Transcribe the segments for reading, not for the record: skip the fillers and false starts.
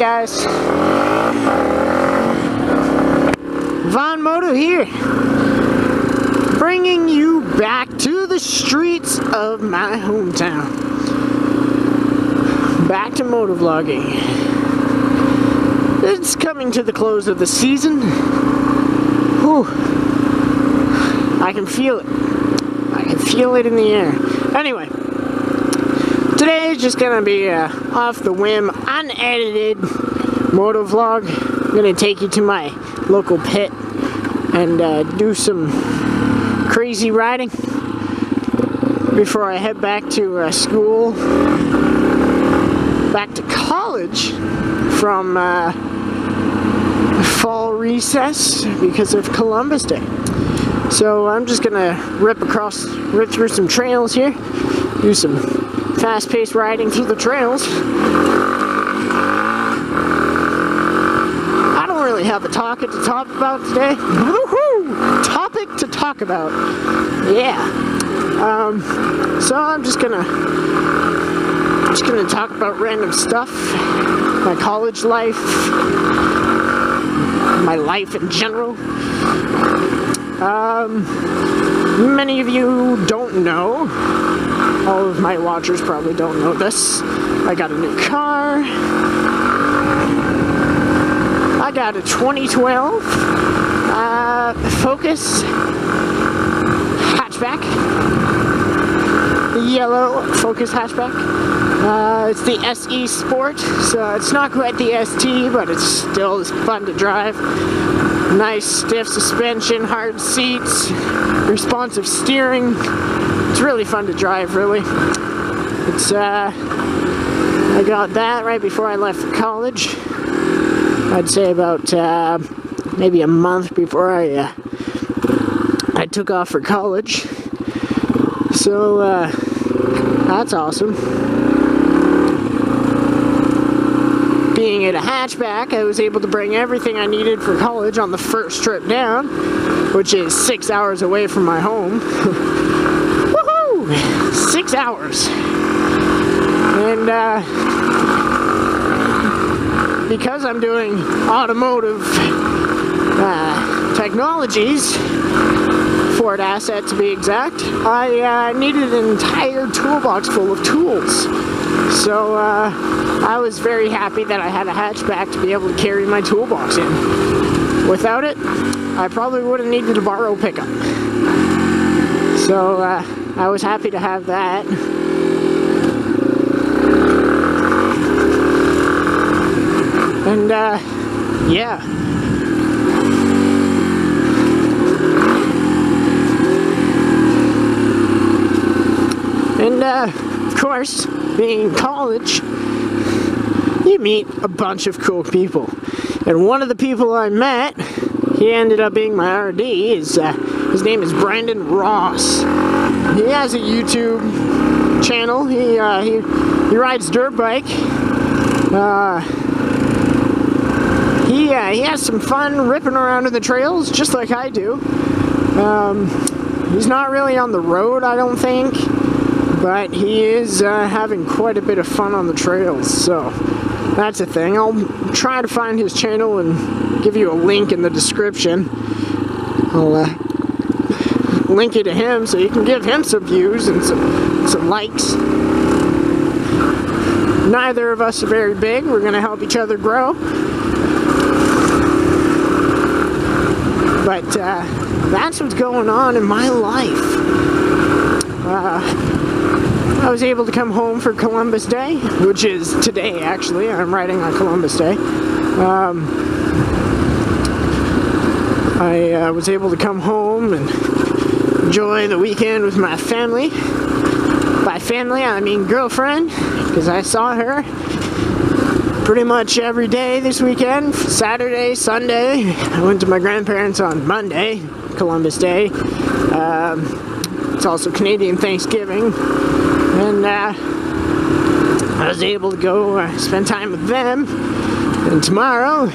guys, Von Moto here, bringing you back to the streets of my hometown. Back to motovlogging. It's coming to the close of the season. Whew. I can feel it. I can feel it in the air. Anyway, today is just gonna be off the whim, unedited motovlog. I'm gonna take you to my local pit and do some crazy riding before I head back to school, back to college from fall recess because of Columbus Day. So I'm just gonna rip through some trails here, do some fast-paced riding through the trails. I don't really have a topic to talk about today. Woohoo! Topic to talk about. Yeah. So I'm just gonna talk about random stuff, my college life, my life in general. Many of you don't know, all of my watchers probably don't know this. I got a new car. I got a 2012 Focus hatchback. The yellow Focus hatchback. It's the SE Sport, so it's not quite the ST, but it's still fun to drive. Nice stiff suspension, hard seats, responsive steering. It's really fun to drive, really. It's I got that right before I left for college. I'd say about maybe a month before I took off for college. So that's awesome. Being in a hatchback, I was able to bring everything I needed for college on the first trip down, which is 6 hours away from my home. Woohoo! 6 hours. And because I'm doing automotive technologies, Ford asset to be exact, I needed an entire toolbox full of tools. So I was very happy that I had a hatchback to be able to carry my toolbox in. Without it, I probably would have needed to borrow pickup. So I was happy to have that. And yeah. And of course, being in college, you meet a bunch of cool people. And one of the people I met, he ended up being my RD, his name is Brandon Ross. He has a YouTube channel. He rides dirt bike. He has some fun ripping around in the trails, just like I do. He's not really on the road, I don't think, but he is having quite a bit of fun on the trails, so that's a thing. I'll try to find his channel and give you a link in the description. I'll link it to him so you can give him some views and some likes. Neither of us are very big. We're going to help each other grow. But that's what's going on in my life. I was able to come home for Columbus Day, which is today actually. I'm riding on Columbus Day. I was able to come home and enjoy the weekend with my family. By family, I mean girlfriend, because I saw her pretty much every day this weekend. Saturday, Sunday. I went to my grandparents on Monday, Columbus Day. It's also Canadian Thanksgiving. And I was able to go spend time with them. And tomorrow,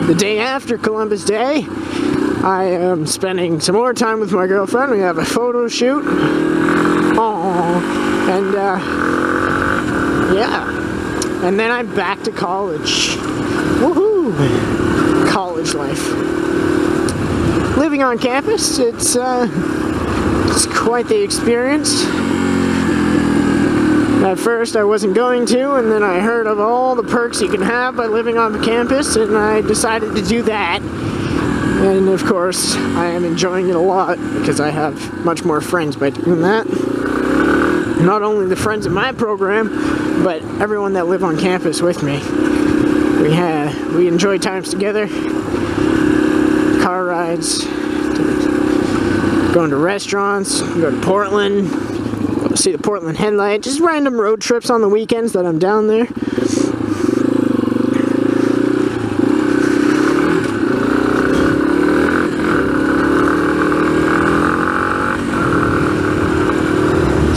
the day after Columbus Day, I am spending some more time with my girlfriend. We have a photo shoot. Aww. And yeah. And then I'm back to college. Woohoo! College life. Living on campus, it's quite the experience. At first I wasn't going to, and then I heard of all the perks you can have by living on the campus, and I decided to do that. And of course, I am enjoying it a lot because I have much more friends by doing that. Not only the friends in my program, but everyone that live on campus with me. We enjoy times together, car rides, going to restaurants, go to Portland, go see the Portland headlight, just random road trips on the weekends that I'm down there.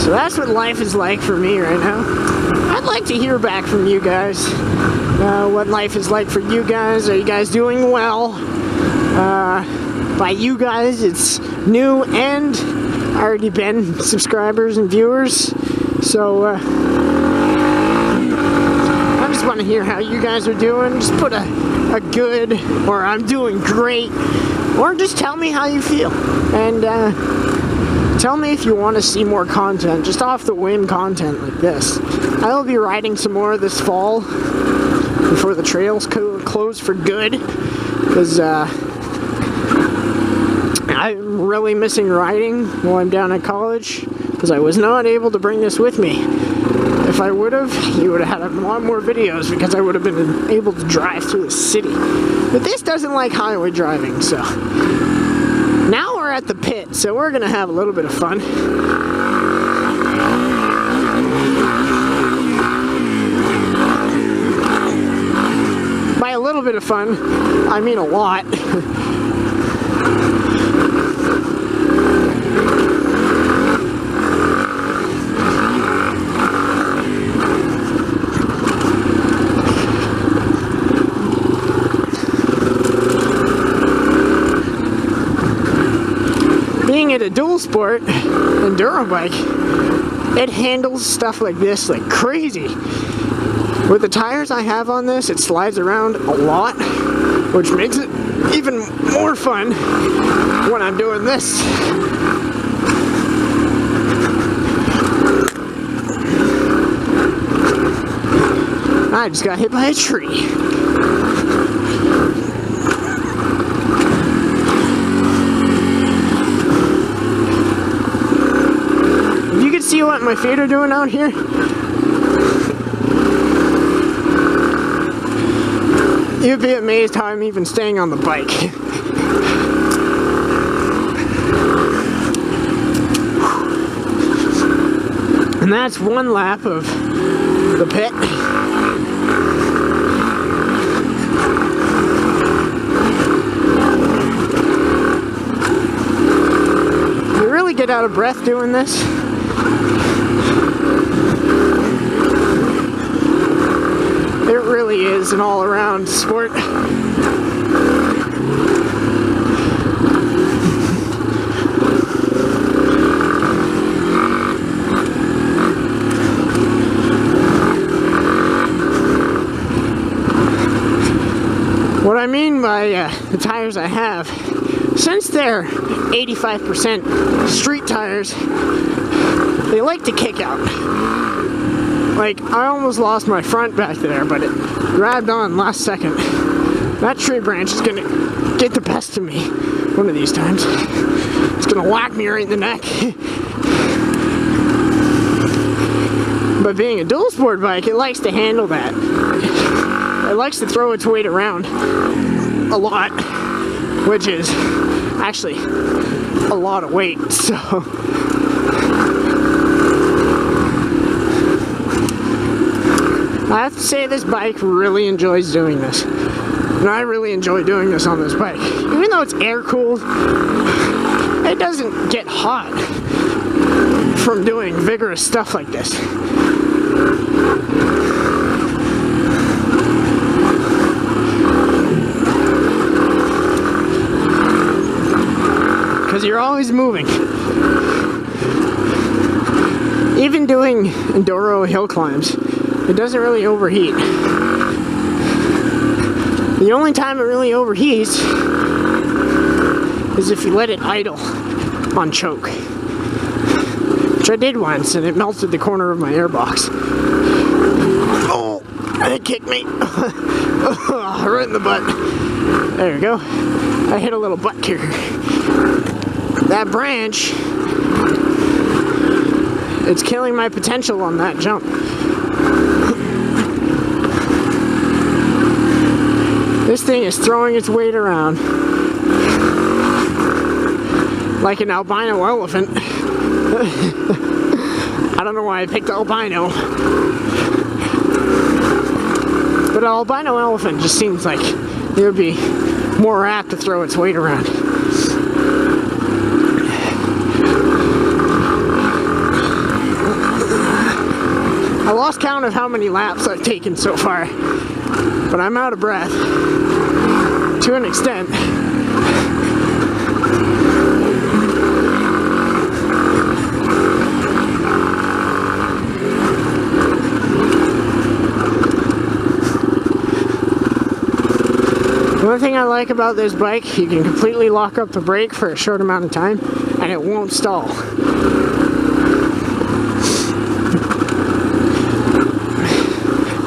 So that's what life is like for me right now. I'd like to hear back from you guys. What life is like for you guys. Are you guys doing well? By you guys, it's new and already been subscribers and viewers. So I just want to hear how you guys are doing. Just put a good, or I'm doing great, or just tell me how you feel. And tell me if you want to see more content, just off the whim content like this. I will be riding some more this fall before the trails close for good, because I'm really missing riding while I'm down at college, because I was not able to bring this with me. If I would have, you would have had a lot more videos, because I would have been able to drive through the city. But this doesn't like highway driving, so now we're at the pit, so we're gonna have a little bit of fun. By a little bit of fun, I mean a lot. Being at a dual sport enduro bike, it handles stuff like this like crazy. With the tires I have on this, it slides around a lot, which makes it even more fun when I'm doing this. I just got hit by a tree. See what my feet are doing out here? You'd be amazed how I'm even staying on the bike. And that's one lap of the pit. You really get out of breath doing this. It really is an all-around sport. What I mean by the tires I have, since they're 85% street tires, they like to kick out. Like, I almost lost my front back there, but it grabbed on last second. That tree branch is gonna get the best of me one of these times. It's gonna whack me right in the neck. But being a dual sport bike, it likes to handle that. It likes to throw its weight around a lot, which is actually a lot of weight, so. I have to say this bike really enjoys doing this. And I really enjoy doing this on this bike. Even though it's air cooled, it doesn't get hot from doing vigorous stuff like this. Because you're always moving. Even doing enduro hill climbs, it doesn't really overheat. The only time it really overheats is if you let it idle on choke. Which I did once, and it melted the corner of my airbox. Oh, it kicked me. Right in the butt. There we go. I hit a little butt kicker. That branch, it's killing my potential on that jump. This thing is throwing its weight around like an albino elephant. I don't know why I picked albino. But an albino elephant just seems like it would be more apt to throw its weight around. I lost count of how many laps I've taken so far, but I'm out of breath to an extent. One thing I like about this bike, you can completely lock up the brake for a short amount of time and it won't stall.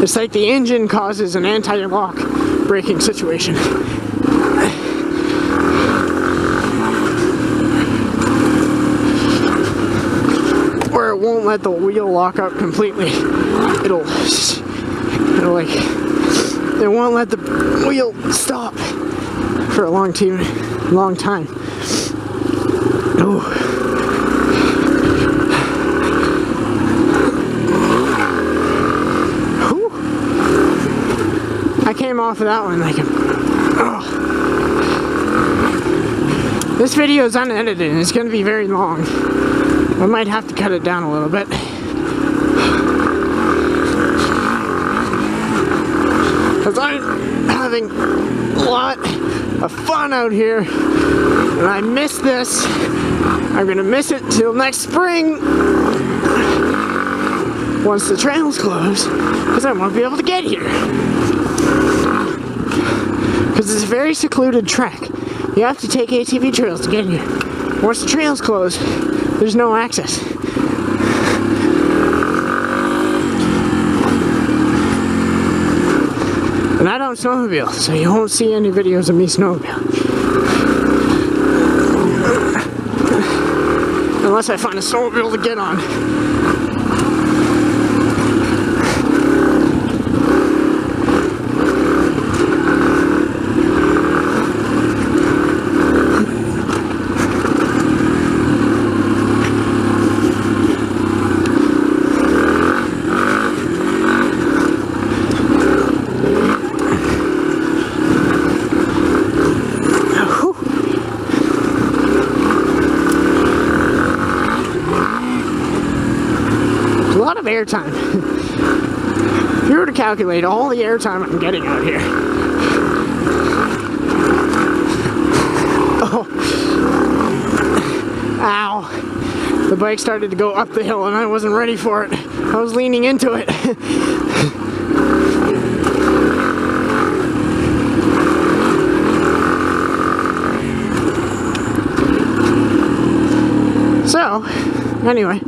It's like the engine causes an anti-lock braking situation. Where it won't let the wheel lock up completely. It'll like, it won't let the wheel stop for a long time. Ooh. Whew. I came off of that one like This video is unedited and it's going to be very long. I might have to cut it down a little bit. Because I'm having a lot of fun out here, and I miss this. I'm gonna miss it till next spring once the trails close, because I won't be able to get here. Because it's a very secluded track. You have to take ATV trails to get here. Once the trails close, there's no access. And I don't snowmobile, so you won't see any videos of me snowmobiling. Unless I find a snowmobile to get on. Airtime. If you were to calculate all the airtime I'm getting out here. Oh. Ow. The bike started to go up the hill and I wasn't ready for it. I was leaning into it. So, anyway.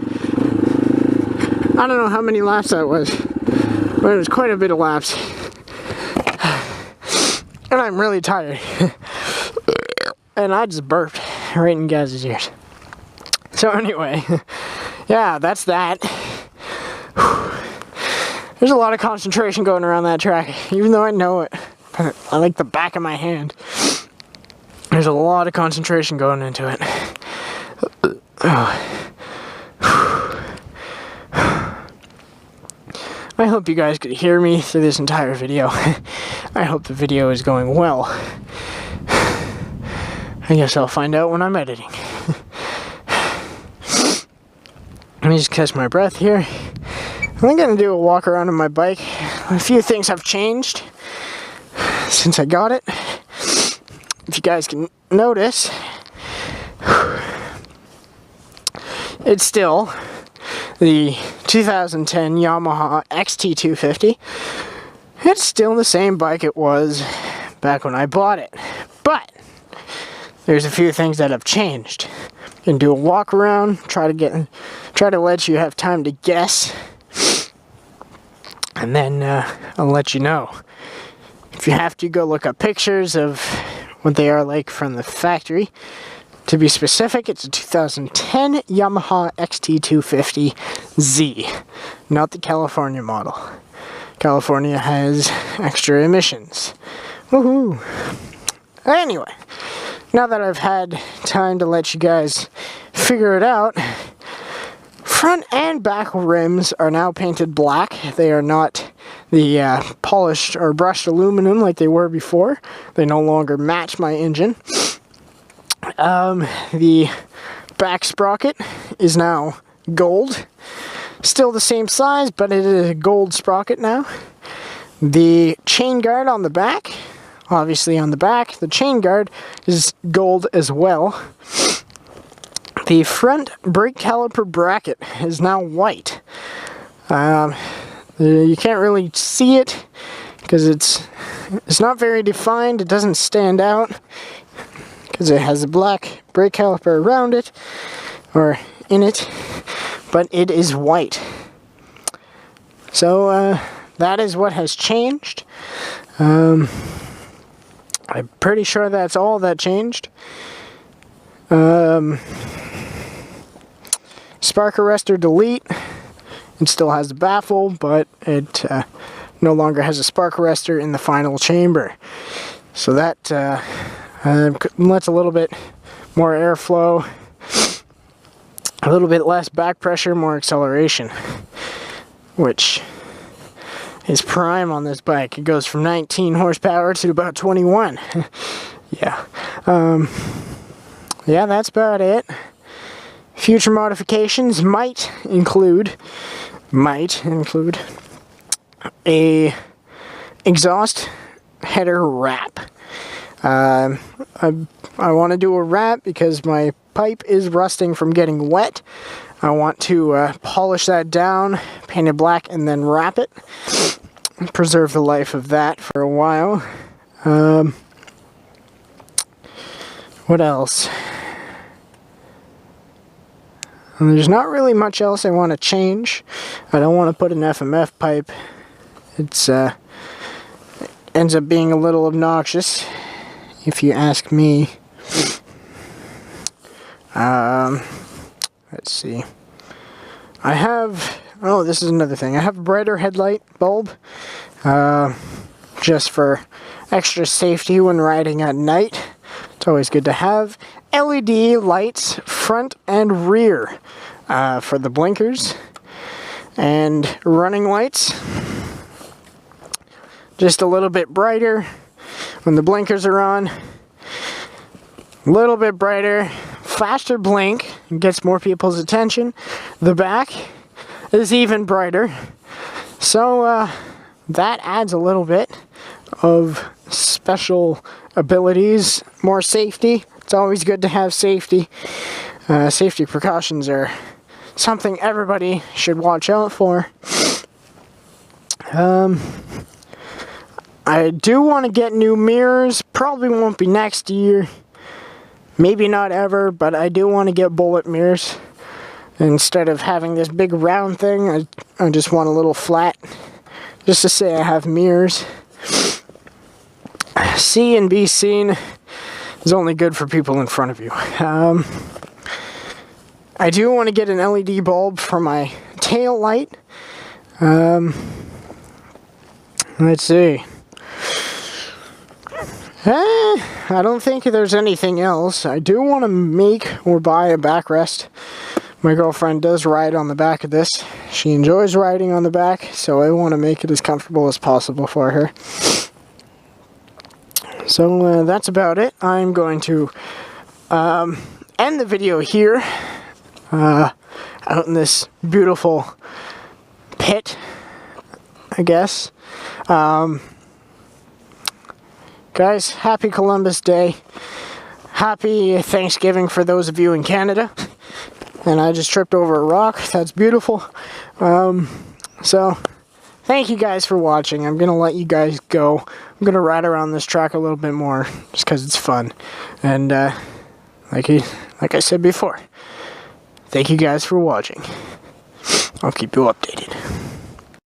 I don't know how many laps that was, but it was quite a bit of laps. And I'm really tired. And I just burped right in Gaz's ears. So anyway, yeah, that's that. There's a lot of concentration going around that track, even though I know it. I like the back of my hand. There's a lot of concentration going into it. I hope you guys could hear me through this entire video. I hope the video is going well. I guess I'll find out when I'm editing. Let me just catch my breath here. I'm gonna do a walk around on my bike. A few things have changed since I got it. If you guys can notice, it's still the 2010 Yamaha XT250. It's still the same bike it was back when I bought it. But there's a few things that have changed. Can do a walk around, try to let you have time to guess, and then I'll let you know. If you have to, go look up pictures of what they are like from the factory. To be specific, it's a 2010 Yamaha XT250Z, not the California model. California has extra emissions. Woohoo! Anyway, now that I've had time to let you guys figure it out, front and back rims are now painted black. They are not the polished or brushed aluminum like they were before. They no longer match my engine. The back sprocket is now gold. Still the same size, but it is a gold sprocket now. The chain guard on the back, obviously on the back, the chain guard is gold as well. The front brake caliper bracket is now white. You can't really see it because it's not very defined. It doesn't stand out because it has a black brake caliper around it, or in it, but it is white. So that is what has changed. I'm pretty sure that's all that changed. Spark arrestor delete. It still has the baffle, but it no longer has a spark arrestor in the final chamber. So that lets a little bit more airflow, a little bit less back pressure, more acceleration, which is prime on this bike. It goes from 19 horsepower to about 21. Yeah. Yeah, that's about it. Future modifications might include a exhaust header wrap. I want to do a wrap because my pipe is rusting from getting wet. I want to polish that down, paint it black, and then wrap it. Preserve the life of that for a while. What else? And there's not really much else I want to change. I don't want to put an FMF pipe. It's ends up being a little obnoxious, if you ask me. Let's see. I have, oh, this is another thing. I have a brighter headlight bulb, just for extra safety when riding at night. It's always good to have. LED lights front and rear for the blinkers, and running lights just a little bit brighter when the blinkers are on, a little bit brighter, faster blink, gets more people's attention. The back is even brighter, so that adds a little bit of special abilities, more safety. It's always good to have safety. Safety precautions are something everybody should watch out for. I do want to get new mirrors. Probably won't be next year. Maybe not ever, but I do want to get bullet mirrors. Instead of having this big round thing, I just want a little flat, just to say I have mirrors. See and be seen is only good for people in front of you. I do want to get an LED bulb for my tail light. Let's see. I don't think there's anything else. I do want to make or buy a backrest. My girlfriend does ride on the back of this. She enjoys riding on the back, so I want to make it as comfortable as possible for her. So that's about it. I'm going to end the video here, out in this beautiful pit, I guess. Guys, happy Columbus Day. Happy Thanksgiving for those of you in Canada. And I just tripped over a rock. That's beautiful. So, thank you guys for watching. I'm gonna let you guys go. I'm gonna ride around this track a little bit more just because it's fun. And like I said before, thank you guys for watching. I'll keep you updated.